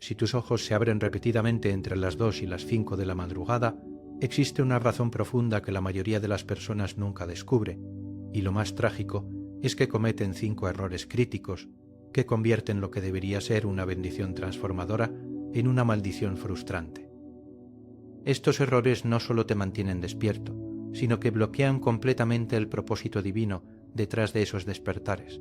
Si tus ojos se abren repetidamente entre las 2 y las 5 de la madrugada, existe una razón profunda que la mayoría de las personas nunca descubre, y lo más trágico es que cometen 5 errores críticos que convierten lo que debería ser una bendición transformadora en una maldición frustrante. Estos errores no solo te mantienen despierto, sino que bloquean completamente el propósito divino detrás de esos despertares.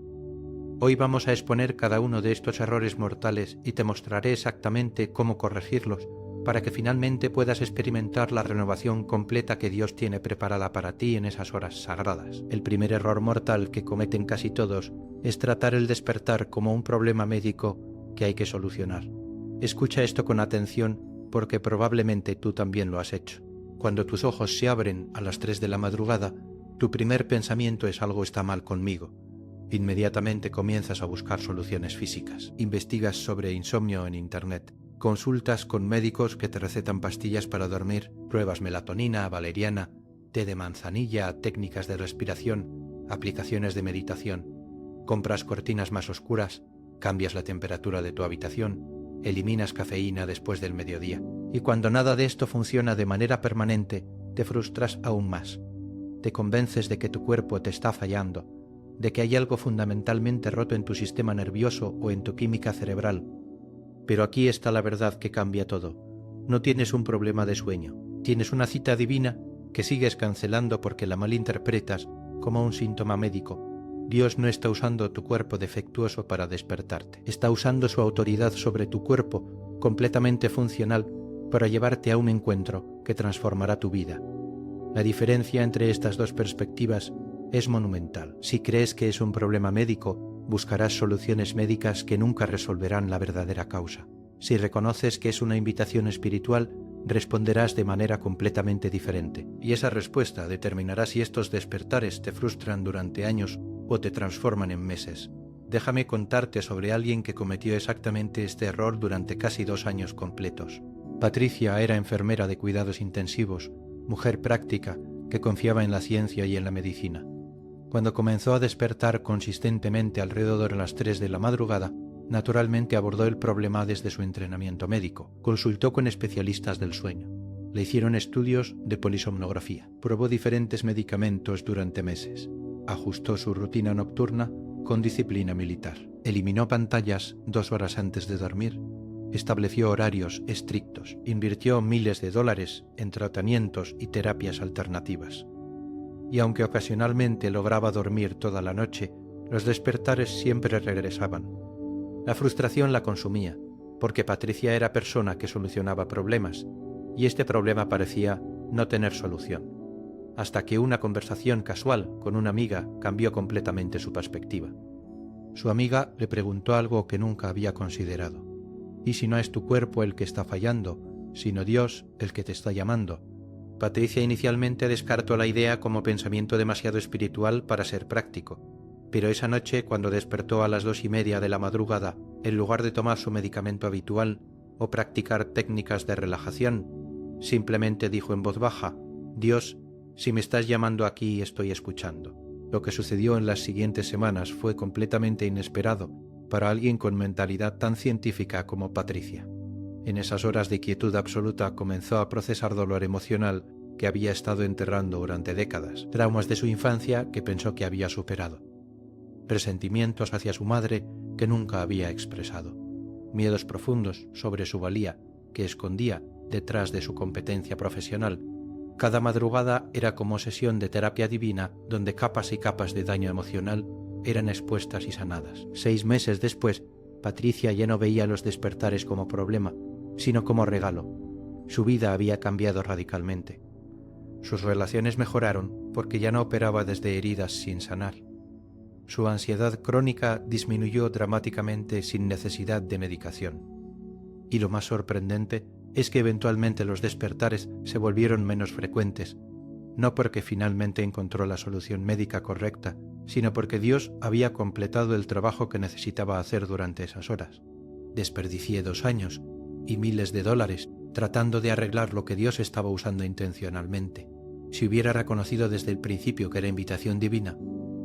Hoy vamos a exponer cada uno de estos errores mortales y te mostraré exactamente cómo corregirlos para que finalmente puedas experimentar la renovación completa que Dios tiene preparada para ti en esas horas sagradas. El primer error mortal que cometen casi todos es tratar el despertar como un problema médico que hay que solucionar. Escucha esto con atención porque probablemente tú también lo has hecho. Cuando tus ojos se abren a las 3 de la madrugada, tu primer pensamiento es algo está mal conmigo. Inmediatamente comienzas a buscar soluciones físicas. Investigas sobre insomnio en Internet. Consultas con médicos que te recetan pastillas para dormir, pruebas melatonina, valeriana, té de manzanilla, técnicas de respiración, aplicaciones de meditación. Compras cortinas más oscuras, cambias la temperatura de tu habitación, eliminas cafeína después del mediodía. Y cuando nada de esto funciona de manera permanente, te frustras aún más. Te convences de que tu cuerpo te está fallando, de que hay algo fundamentalmente roto en tu sistema nervioso o en tu química cerebral. Pero aquí está la verdad que cambia todo. No tienes un problema de sueño, tienes una cita divina que sigues cancelando porque la malinterpretas como un síntoma médico. Dios no está usando tu cuerpo defectuoso para despertarte, está usando su autoridad sobre tu cuerpo, completamente funcional, para llevarte a un encuentro que transformará tu vida. La diferencia entre estas dos perspectivas es monumental. Si crees que es un problema médico, buscarás soluciones médicas que nunca resolverán la verdadera causa. Si reconoces que es una invitación espiritual, responderás de manera completamente diferente. Y esa respuesta determinará si estos despertares te frustran durante años o te transforman en meses. Déjame contarte sobre alguien que cometió exactamente este error durante casi 2 años completos. Patricia era enfermera de cuidados intensivos, mujer práctica que confiaba en la ciencia y en la medicina. Cuando comenzó a despertar consistentemente alrededor de las 3 de la madrugada, naturalmente abordó el problema desde su entrenamiento médico. Consultó con especialistas del sueño. Le hicieron estudios de polisomnografía. Probó diferentes medicamentos durante meses. Ajustó su rutina nocturna con disciplina militar. Eliminó pantallas 2 horas antes de dormir. Estableció horarios estrictos. Invirtió miles de dólares en tratamientos y terapias alternativas. Y aunque ocasionalmente lograba dormir toda la noche, los despertares siempre regresaban. La frustración la consumía, porque Patricia era persona que solucionaba problemas, y este problema parecía no tener solución, hasta que una conversación casual con una amiga cambió completamente su perspectiva. Su amiga le preguntó algo que nunca había considerado. ¿Y si no es tu cuerpo el que está fallando, sino Dios el que te está llamando? Patricia inicialmente descartó la idea como pensamiento demasiado espiritual para ser práctico, pero esa noche, cuando despertó a las 2:30 de la madrugada, en lugar de tomar su medicamento habitual o practicar técnicas de relajación, simplemente dijo en voz baja: «Dios, si me estás llamando aquí, estoy escuchando». Lo que sucedió en las siguientes semanas fue completamente inesperado para alguien con mentalidad tan científica como Patricia. En esas horas de quietud absoluta comenzó a procesar dolor emocional que había estado enterrando durante décadas, traumas de su infancia que pensó que había superado, presentimientos hacia su madre que nunca había expresado, miedos profundos sobre su valía que escondía detrás de su competencia profesional. Cada madrugada era como sesión de terapia divina donde capas y capas de daño emocional eran expuestas y sanadas. 6 meses después, Patricia ya no veía los despertares como problema, sino como regalo. Su vida había cambiado radicalmente. Sus relaciones mejoraron porque ya no operaba desde heridas sin sanar. Su ansiedad crónica disminuyó dramáticamente sin necesidad de medicación. Y lo más sorprendente es que eventualmente los despertares se volvieron menos frecuentes, no porque finalmente encontró la solución médica correcta, sino porque Dios había completado el trabajo que necesitaba hacer durante esas horas. Desperdicié 2 años y miles de dólares tratando de arreglar lo que Dios estaba usando intencionalmente. Si hubiera reconocido desde el principio que era invitación divina,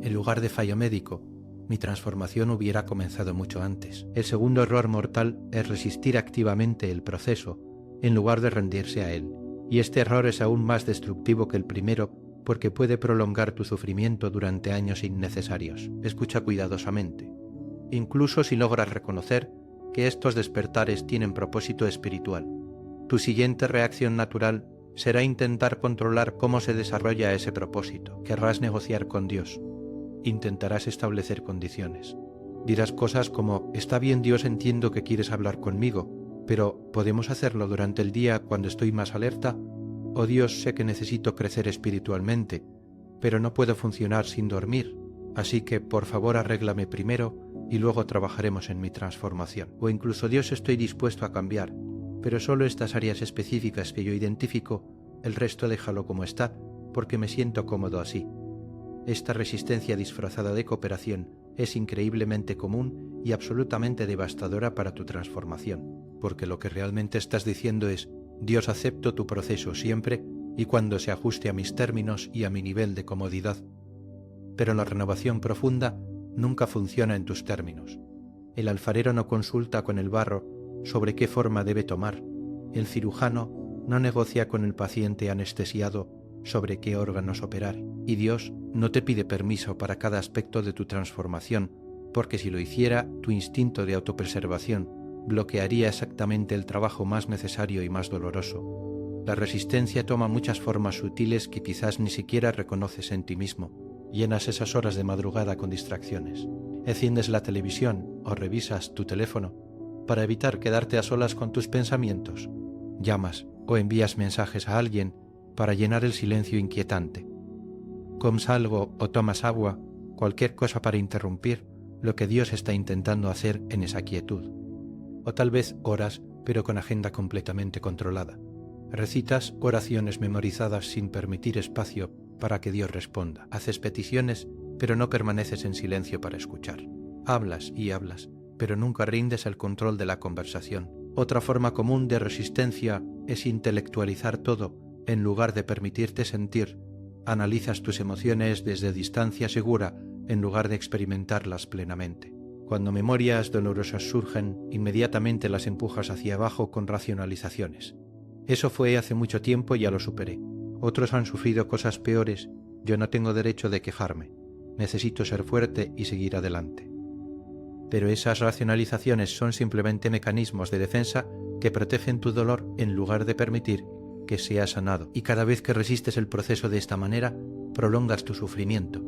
en lugar de fallo médico, mi transformación hubiera comenzado mucho antes. El segundo error mortal es resistir activamente el proceso en lugar de rendirse a él. Y este error es aún más destructivo que el primero porque puede prolongar tu sufrimiento durante años innecesarios. Escucha cuidadosamente. Incluso si logras reconocer que estos despertares tienen propósito espiritual, tu siguiente reacción natural será intentar controlar cómo se desarrolla ese propósito. Querrás negociar con Dios. Intentarás establecer condiciones. Dirás cosas como: está bien, Dios, entiendo que quieres hablar conmigo, pero ¿podemos hacerlo durante el día cuando estoy más alerta? O Dios, sé que necesito crecer espiritualmente, pero no puedo funcionar sin dormir, así que por favor arréglame primero y luego trabajaremos en mi transformación. O incluso: Dios, estoy dispuesto a cambiar, pero solo estas áreas específicas que yo identifico, el resto déjalo como está, porque me siento cómodo así. Esta resistencia disfrazada de cooperación es increíblemente común y absolutamente devastadora para tu transformación, porque lo que realmente estás diciendo es: Dios, acepto tu proceso siempre y cuando se ajuste a mis términos y a mi nivel de comodidad. Pero la renovación profunda nunca funciona en tus términos. El alfarero no consulta con el barro sobre qué forma debe tomar. El cirujano no negocia con el paciente anestesiado sobre qué órganos operar. Y Dios no te pide permiso para cada aspecto de tu transformación, porque si lo hiciera, tu instinto de autopreservación bloquearía exactamente el trabajo más necesario y más doloroso. La resistencia toma muchas formas sutiles que quizás ni siquiera reconoces en ti mismo. Llenas esas horas de madrugada con distracciones. Enciendes la televisión o revisas tu teléfono para evitar quedarte a solas con tus pensamientos. Llamas o envías mensajes a alguien para llenar el silencio inquietante. Comes algo o tomas agua, cualquier cosa para interrumpir lo que Dios está intentando hacer en esa quietud. O tal vez oras, pero con agenda completamente controlada. Recitas oraciones memorizadas sin permitir espacio para que Dios responda. Haces peticiones, pero no permaneces en silencio para escuchar. Hablas y hablas, pero nunca rindes el control de la conversación. Otra forma común de resistencia es intelectualizar todo en lugar de permitirte sentir. Analizas tus emociones desde distancia segura en lugar de experimentarlas plenamente. Cuando memorias dolorosas surgen, inmediatamente las empujas hacia abajo con racionalizaciones. Eso fue hace mucho tiempo y ya lo superé. Otros han sufrido cosas peores. Yo no tengo derecho de quejarme. Necesito ser fuerte y seguir adelante. Pero esas racionalizaciones son simplemente mecanismos de defensa que protegen tu dolor en lugar de permitir que sea sanado. Y cada vez que resistes el proceso de esta manera, prolongas tu sufrimiento.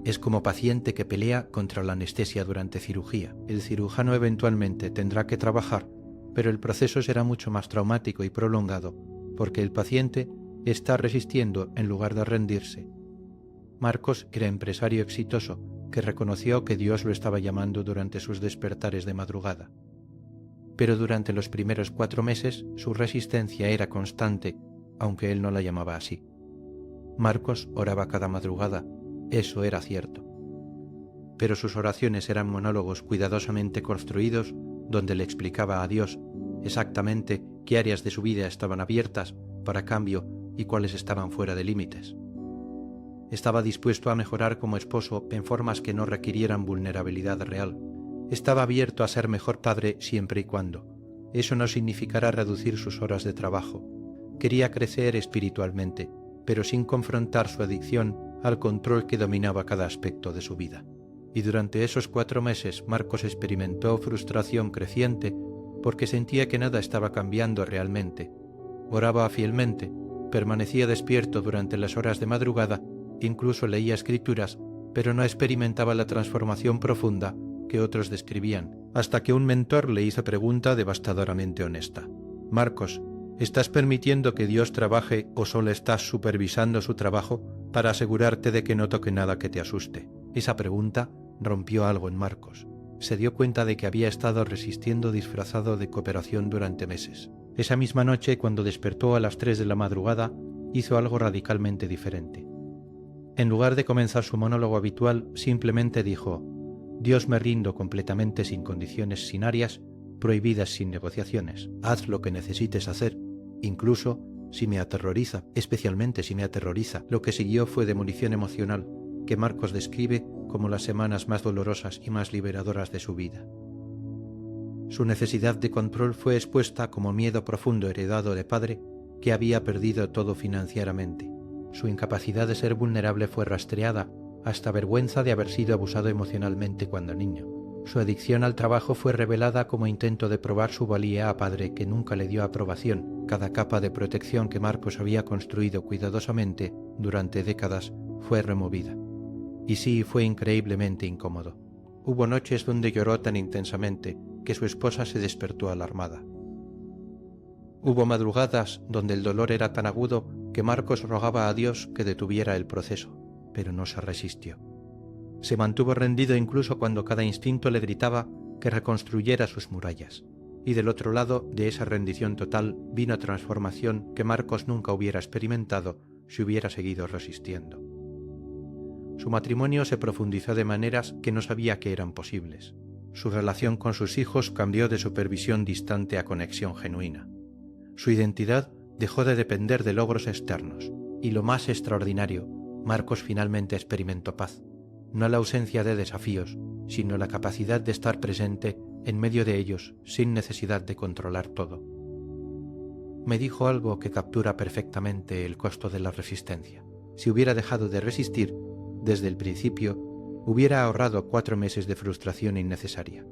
Es como paciente que pelea contra la anestesia durante cirugía. El cirujano eventualmente tendrá que trabajar, pero el proceso será mucho más traumático y prolongado, porque el paciente está resistiendo en lugar de rendirse. Marcos era empresario exitoso que reconoció que Dios lo estaba llamando durante sus despertares de madrugada. Pero durante los primeros 4 meses su resistencia era constante, aunque él no la llamaba así. Marcos oraba cada madrugada, eso era cierto. Pero sus oraciones eran monólogos cuidadosamente construidos donde le explicaba a Dios exactamente qué áreas de su vida estaban abiertas para cambio y cuáles estaban fuera de límites. Estaba dispuesto a mejorar como esposo en formas que no requirieran vulnerabilidad real. Estaba abierto a ser mejor padre siempre y cuando. Eso no significara reducir sus horas de trabajo. Quería crecer espiritualmente, pero sin confrontar su adicción al control que dominaba cada aspecto de su vida. Y durante esos 4 meses Marcos experimentó frustración creciente porque sentía que nada estaba cambiando realmente. Oraba fielmente, permanecía despierto durante las horas de madrugada, incluso leía escrituras, pero no experimentaba la transformación profunda que otros describían, hasta que un mentor le hizo pregunta devastadoramente honesta. Marcos, ¿estás permitiendo que Dios trabaje o solo estás supervisando su trabajo para asegurarte de que no toque nada que te asuste? Esa pregunta rompió algo en Marcos. Se dio cuenta de que había estado resistiendo disfrazado de cooperación durante meses. Esa misma noche, cuando despertó a las 3 de la madrugada, hizo algo radicalmente diferente. En lugar de comenzar su monólogo habitual, simplemente dijo: Dios, me rindo completamente sin condiciones, sin áreas, prohibidas, sin negociaciones. Haz lo que necesites hacer, incluso si me aterroriza, especialmente si me aterroriza. Lo que siguió fue demolición emocional, que Marcos describe como las semanas más dolorosas y más liberadoras de su vida. Su necesidad de control fue expuesta como miedo profundo heredado de padre que había perdido todo financieramente. Su incapacidad de ser vulnerable fue rastreada hasta vergüenza de haber sido abusado emocionalmente cuando niño. Su adicción al trabajo fue revelada como intento de probar su valía a padre que nunca le dio aprobación. Cada capa de protección que Marcos había construido cuidadosamente durante décadas fue removida. Y sí, fue increíblemente incómodo. Hubo noches donde lloró tan intensamente que su esposa se despertó alarmada. Hubo madrugadas donde el dolor era tan agudo que Marcos rogaba a Dios que detuviera el proceso, pero no se resistió. Se mantuvo rendido incluso cuando cada instinto le gritaba que reconstruyera sus murallas. Y del otro lado de esa rendición total vino transformación que Marcos nunca hubiera experimentado si hubiera seguido resistiendo. Su matrimonio se profundizó de maneras que no sabía que eran posibles. Su relación con sus hijos cambió de supervisión distante a conexión genuina. Su identidad dejó de depender de logros externos. Y lo más extraordinario, Marcos finalmente experimentó paz. No la ausencia de desafíos, sino la capacidad de estar presente en medio de ellos sin necesidad de controlar todo. Me dijo algo que captura perfectamente el costo de la resistencia. Si hubiera dejado de resistir, desde el principio, hubiera ahorrado 4 meses de frustración innecesaria.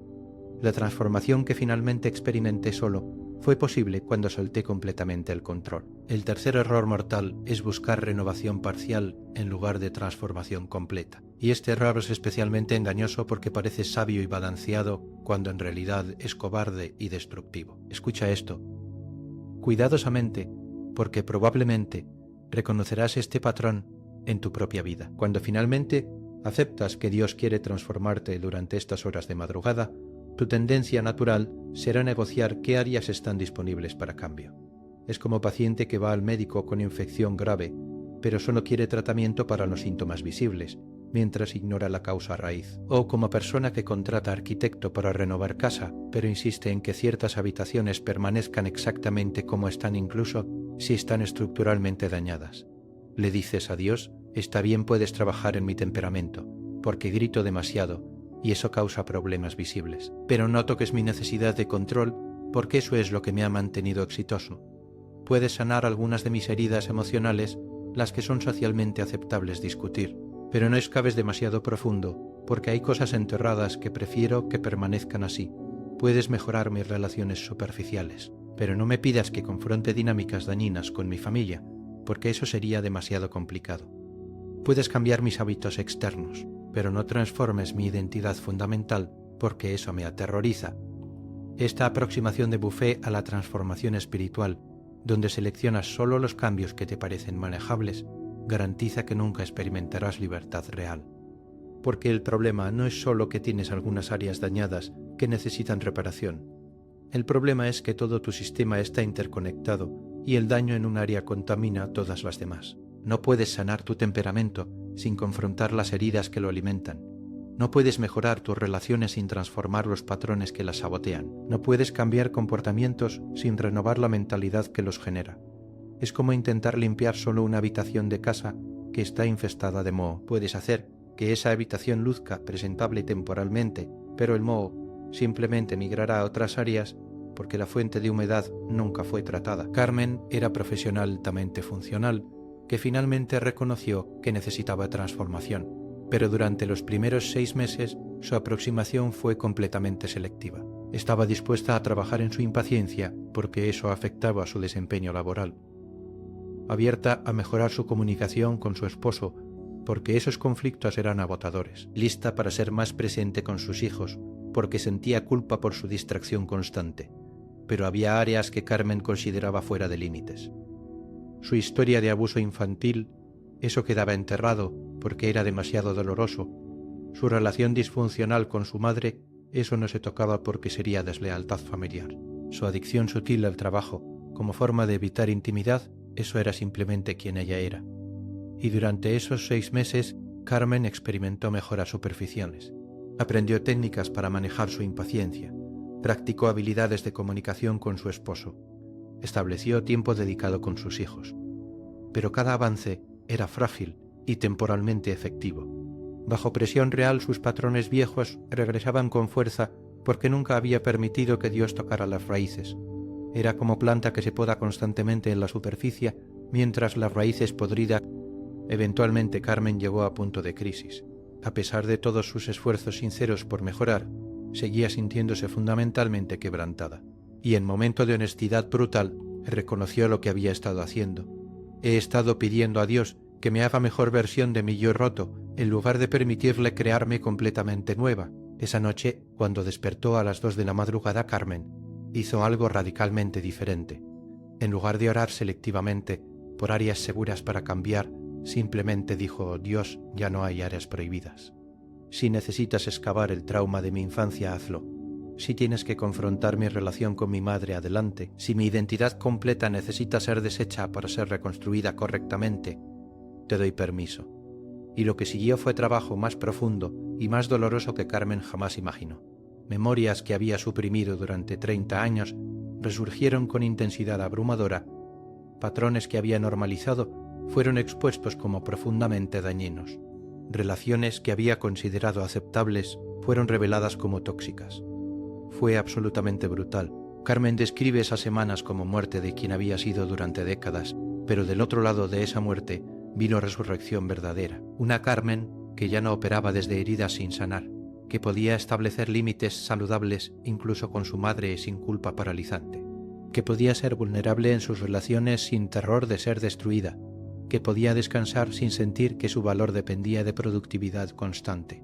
La transformación que finalmente experimenté solo fue posible cuando solté completamente el control. El tercer error mortal es buscar renovación parcial en lugar de transformación completa. Y este error es especialmente engañoso porque parece sabio y balanceado cuando en realidad es cobarde y destructivo. Escucha esto. Cuidadosamente, porque probablemente reconocerás este patrón en tu propia vida. Cuando finalmente aceptas que Dios quiere transformarte durante estas horas de madrugada, tu tendencia natural será negociar qué áreas están disponibles para cambio. Es como paciente que va al médico con infección grave, pero solo quiere tratamiento para los síntomas visibles, mientras ignora la causa raíz. O como persona que contrata arquitecto para renovar casa, pero insiste en que ciertas habitaciones permanezcan exactamente como están incluso si están estructuralmente dañadas. Le dices a Dios, está bien, puedes trabajar en mi temperamento, porque grito demasiado, y eso causa problemas visibles. Pero no toques mi necesidad de control, porque eso es lo que me ha mantenido exitoso. Puedes sanar algunas de mis heridas emocionales, las que son socialmente aceptables discutir, pero no excaves demasiado profundo, porque hay cosas enterradas que prefiero que permanezcan así. Puedes mejorar mis relaciones superficiales, pero no me pidas que confronte dinámicas dañinas con mi familia, porque eso sería demasiado complicado. Puedes cambiar mis hábitos externos, pero no transformes mi identidad fundamental, porque eso me aterroriza. Esta aproximación de Buffet a la transformación espiritual, donde seleccionas solo los cambios que te parecen manejables, garantiza que nunca experimentarás libertad real. Porque el problema no es solo que tienes algunas áreas dañadas que necesitan reparación. El problema es que todo tu sistema está interconectado y el daño en un área contamina todas las demás. No puedes sanar tu temperamento sin confrontar las heridas que lo alimentan. No puedes mejorar tus relaciones sin transformar los patrones que las sabotean. No puedes cambiar comportamientos sin renovar la mentalidad que los genera. Es como intentar limpiar solo una habitación de casa que está infestada de moho. Puedes hacer que esa habitación luzca presentable temporalmente, pero el moho simplemente migrará a otras áreas porque la fuente de humedad nunca fue tratada. Carmen era profesional altamente funcional, que finalmente reconoció que necesitaba transformación, pero durante los primeros 6 meses su aproximación fue completamente selectiva. Estaba dispuesta a trabajar en su impaciencia porque eso afectaba a su desempeño laboral. Abierta a mejorar su comunicación con su esposo porque esos conflictos eran agotadores. Lista para ser más presente con sus hijos porque sentía culpa por su distracción constante. Pero había áreas que Carmen consideraba fuera de límites. Su historia de abuso infantil, eso quedaba enterrado porque era demasiado doloroso. Su relación disfuncional con su madre, eso no se tocaba porque sería deslealtad familiar. Su adicción sutil al trabajo, como forma de evitar intimidad, eso era simplemente quien ella era. Y durante esos 6 meses, Carmen experimentó mejoras superficiales. Aprendió técnicas para manejar su impaciencia. Practicó habilidades de comunicación con su esposo. Estableció tiempo dedicado con sus hijos. Pero cada avance era frágil y temporalmente efectivo. Bajo presión real sus patrones viejos regresaban con fuerza porque nunca había permitido que Dios tocara las raíces. Era como planta que se poda constantemente en la superficie mientras las raíces podridas. Eventualmente Carmen llegó a punto de crisis. A pesar de todos sus esfuerzos sinceros por mejorar, seguía sintiéndose fundamentalmente quebrantada. Y en momento de honestidad brutal, reconoció lo que había estado haciendo. He estado pidiendo a Dios que me haga mejor versión de mi yo roto, en lugar de permitirle crearme completamente nueva. Esa noche, cuando despertó a las 2 de la madrugada, Carmen hizo algo radicalmente diferente. En lugar de orar selectivamente por áreas seguras para cambiar, simplemente dijo: Dios, ya no hay áreas prohibidas. Si necesitas excavar el trauma de mi infancia, hazlo. Si tienes que confrontar mi relación con mi madre, adelante. Si mi identidad completa necesita ser deshecha para ser reconstruida correctamente, te doy permiso. Y lo que siguió fue trabajo más profundo y más doloroso que Carmen jamás imaginó. Memorias que había suprimido durante 30 años resurgieron con intensidad abrumadora. Patrones que había normalizado fueron expuestos como profundamente dañinos. Relaciones que había considerado aceptables fueron reveladas como tóxicas. Fue absolutamente brutal. Carmen describe esas semanas como muerte de quien había sido durante décadas, pero del otro lado de esa muerte vino resurrección verdadera. Una Carmen que ya no operaba desde heridas sin sanar, que podía establecer límites saludables incluso con su madre sin culpa paralizante, que podía ser vulnerable en sus relaciones sin terror de ser destruida, que podía descansar sin sentir que su valor dependía de productividad constante.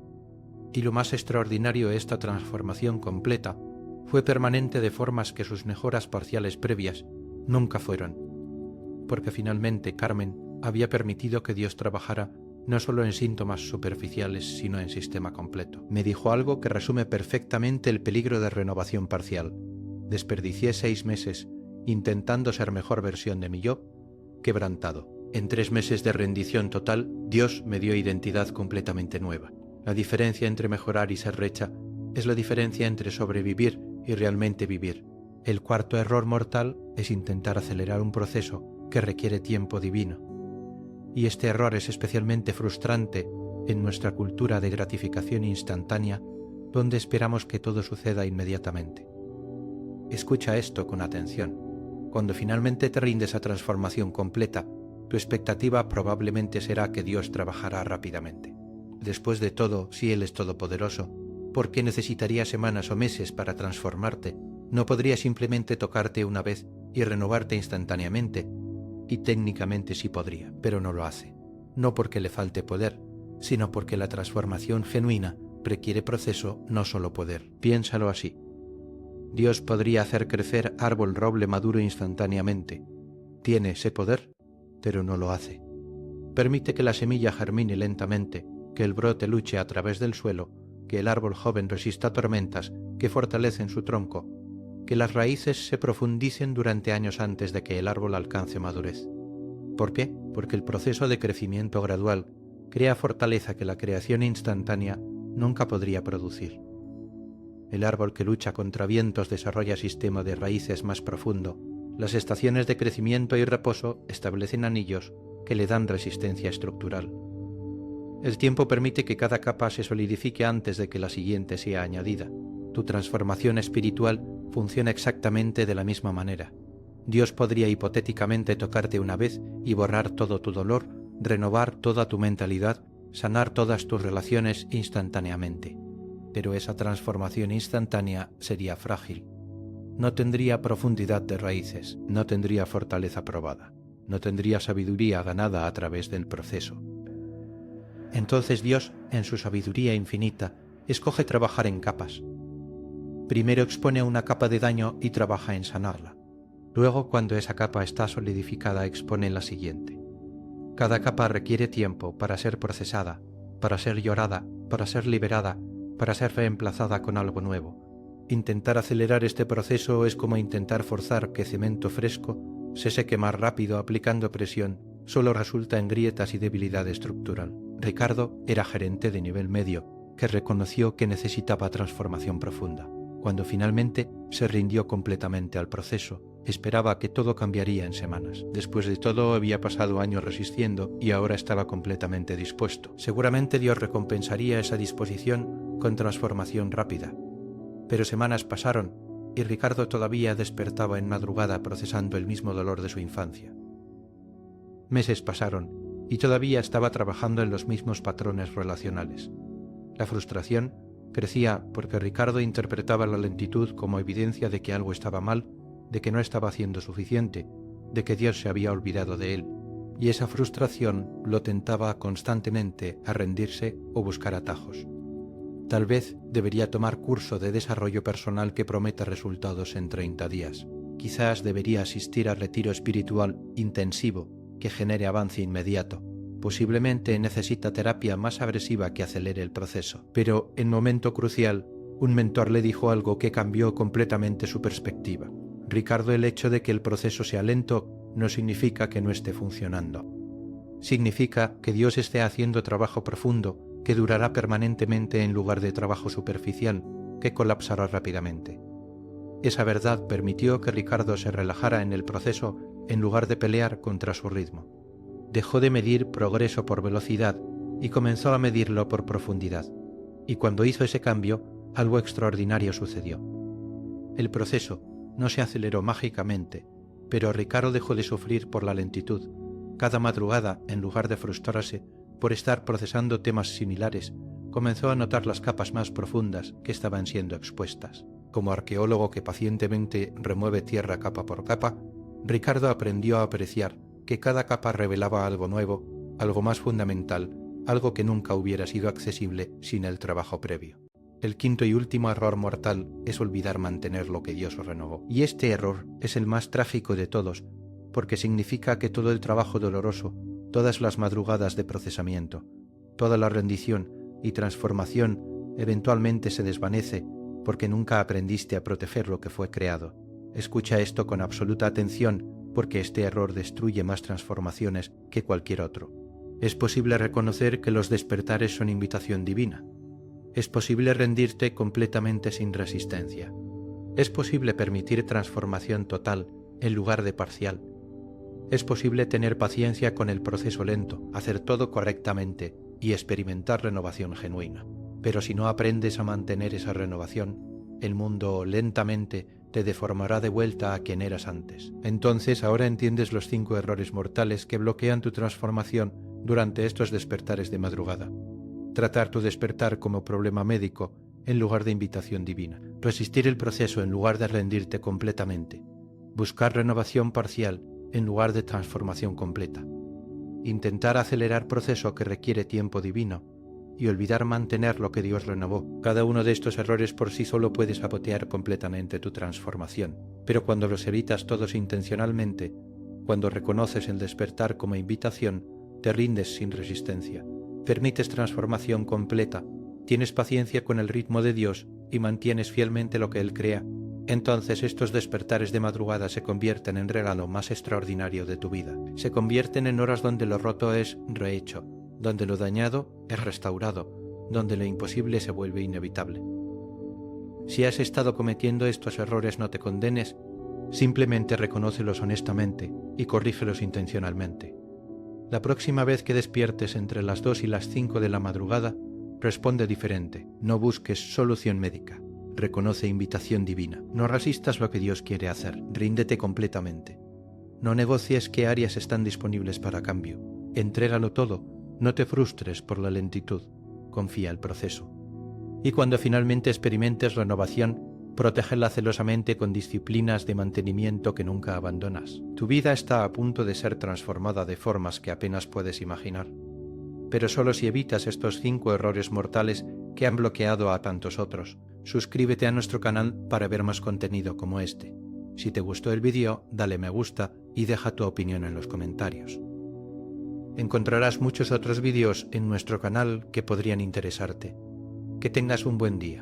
Y lo más extraordinario de esta transformación completa fue permanente de formas que sus mejoras parciales previas nunca fueron, porque finalmente Carmen había permitido que Dios trabajara no solo en síntomas superficiales, sino en sistema completo. Me dijo algo que resume perfectamente el peligro de renovación parcial. Desperdicié 6 meses intentando ser mejor versión de mi yo, quebrantado. En 3 meses de rendición total, Dios me dio identidad completamente nueva. La diferencia entre mejorar y ser hecha es la diferencia entre sobrevivir y realmente vivir. El cuarto error mortal es intentar acelerar un proceso que requiere tiempo divino. Y este error es especialmente frustrante en nuestra cultura de gratificación instantánea, donde esperamos que todo suceda inmediatamente. Escucha esto con atención. Cuando finalmente te rindes a transformación completa, tu expectativa probablemente será que Dios trabajará rápidamente. Después de todo, si Él es todopoderoso, ¿por qué necesitaría semanas o meses para transformarte? ¿No podría simplemente tocarte una vez y renovarte instantáneamente? Y técnicamente sí podría, pero no lo hace. No porque le falte poder, sino porque la transformación genuina requiere proceso, no solo poder. Piénsalo así. Dios podría hacer crecer árbol roble maduro instantáneamente. Tiene ese poder, pero no lo hace. Permite que la semilla germine lentamente, que el brote luche a través del suelo, que el árbol joven resista tormentas que fortalecen su tronco, que las raíces se profundicen durante años antes de que el árbol alcance madurez. ¿Por qué? Porque el proceso de crecimiento gradual crea fortaleza que la creación instantánea nunca podría producir. El árbol que lucha contra vientos desarrolla sistema de raíces más profundo. Las estaciones de crecimiento y reposo establecen anillos que le dan resistencia estructural. El tiempo permite que cada capa se solidifique antes de que la siguiente sea añadida. Tu transformación espiritual funciona exactamente de la misma manera. Dios podría hipotéticamente tocarte una vez y borrar todo tu dolor, renovar toda tu mentalidad, sanar todas tus relaciones instantáneamente. Pero esa transformación instantánea sería frágil. No tendría profundidad de raíces, no tendría fortaleza probada, no tendría sabiduría ganada a través del proceso. Entonces Dios, en su sabiduría infinita, escoge trabajar en capas. Primero expone una capa de daño y trabaja en sanarla. Luego, cuando esa capa está solidificada, expone la siguiente. Cada capa requiere tiempo para ser procesada, para ser llorada, para ser liberada, para ser reemplazada con algo nuevo. Intentar acelerar este proceso es como intentar forzar que cemento fresco se seque más rápido aplicando presión, solo resulta en grietas y debilidad estructural. Ricardo era gerente de nivel medio, que reconoció que necesitaba transformación profunda. Cuando finalmente se rindió completamente al proceso, Esperaba que todo cambiaría en semanas. Después de todo, había pasado años resistiendo y ahora estaba completamente dispuesto. Seguramente Dios recompensaría esa disposición con transformación rápida. Pero semanas pasaron y Ricardo todavía despertaba en madrugada procesando el mismo dolor de su infancia. Meses pasaron y todavía estaba trabajando en los mismos patrones relacionales. La frustración crecía porque Ricardo interpretaba la lentitud como evidencia de que algo estaba mal, de que no estaba haciendo suficiente, de que Dios se había olvidado de él, y esa frustración lo tentaba constantemente a rendirse o buscar atajos. Tal vez debería tomar curso de desarrollo personal que prometa resultados en 30 días. Quizás debería asistir a retiro espiritual intensivo que genere avance inmediato. Posiblemente necesita terapia más agresiva que acelere el proceso. Pero en momento crucial, un mentor le dijo algo que cambió completamente su perspectiva. Ricardo, el hecho de que el proceso sea lento no significa que no esté funcionando. Significa que Dios esté haciendo trabajo profundo que durará permanentemente en lugar de trabajo superficial que colapsará rápidamente. Esa verdad permitió que Ricardo se relajara en el proceso en lugar de pelear contra su ritmo. Dejó de medir progreso por velocidad y comenzó a medirlo por profundidad. Y cuando hizo ese cambio, algo extraordinario sucedió. El proceso no se aceleró mágicamente, pero Ricardo dejó de sufrir por la lentitud. Cada madrugada, en lugar de frustrarse por estar procesando temas similares, comenzó a notar las capas más profundas que estaban siendo expuestas. Como arqueólogo que pacientemente remueve tierra capa por capa, Ricardo aprendió a apreciar que cada capa revelaba algo nuevo, algo más fundamental, algo que nunca hubiera sido accesible sin el trabajo previo. El quinto y último error mortal es olvidar mantener lo que Dios renovó. Y este error es el más trágico de todos, porque significa que todo el trabajo doloroso, todas las madrugadas de procesamiento, toda la rendición y transformación eventualmente se desvanece porque nunca aprendiste a proteger lo que fue creado. Escucha esto con absoluta atención porque este error destruye más transformaciones que cualquier otro. Es posible reconocer que los despertares son invitación divina. Es posible rendirte completamente sin resistencia. Es posible permitir transformación total en lugar de parcial. Es posible tener paciencia con el proceso lento, hacer todo correctamente y experimentar renovación genuina. Pero si no aprendes a mantener esa renovación, el mundo lentamente te deformará de vuelta a quien eras antes. Entonces ahora entiendes los 5 errores mortales que bloquean tu transformación durante estos despertares de madrugada. Tratar tu despertar como problema médico en lugar de invitación divina. Resistir el proceso en lugar de rendirte completamente. Buscar renovación parcial en lugar de transformación completa. Intentar acelerar proceso que requiere tiempo divino y olvidar mantener lo que Dios renovó. Cada uno de estos errores por sí solo puede sabotear completamente tu transformación, pero cuando los evitas todos intencionalmente, cuando reconoces el despertar como invitación, te rindes sin resistencia, permites transformación completa, tienes paciencia con el ritmo de Dios y mantienes fielmente lo que Él crea, entonces estos despertares de madrugada se convierten en regalo más extraordinario de tu vida. Se convierten en horas donde lo roto es rehecho, donde lo dañado es restaurado, donde lo imposible se vuelve inevitable. Si has estado cometiendo estos errores, no te condenes, simplemente reconócelos honestamente y corrígelos intencionalmente. La próxima vez que despiertes entre las 2 y las 5 de la madrugada, responde diferente, no busques solución médica, reconoce invitación divina, no resistas lo que Dios quiere hacer, ríndete completamente. No negocies qué áreas están disponibles para cambio, entrégalo todo. No te frustres por la lentitud, confía el proceso. Y cuando finalmente experimentes renovación, protégela celosamente con disciplinas de mantenimiento que nunca abandonas. Tu vida está a punto de ser transformada de formas que apenas puedes imaginar. Pero solo si evitas estos 5 errores mortales que han bloqueado a tantos otros. Suscríbete a nuestro canal para ver más contenido como este. Si te gustó el vídeo, dale me gusta y deja tu opinión en los comentarios. Encontrarás muchos otros vídeos en nuestro canal que podrían interesarte. Que tengas un buen día.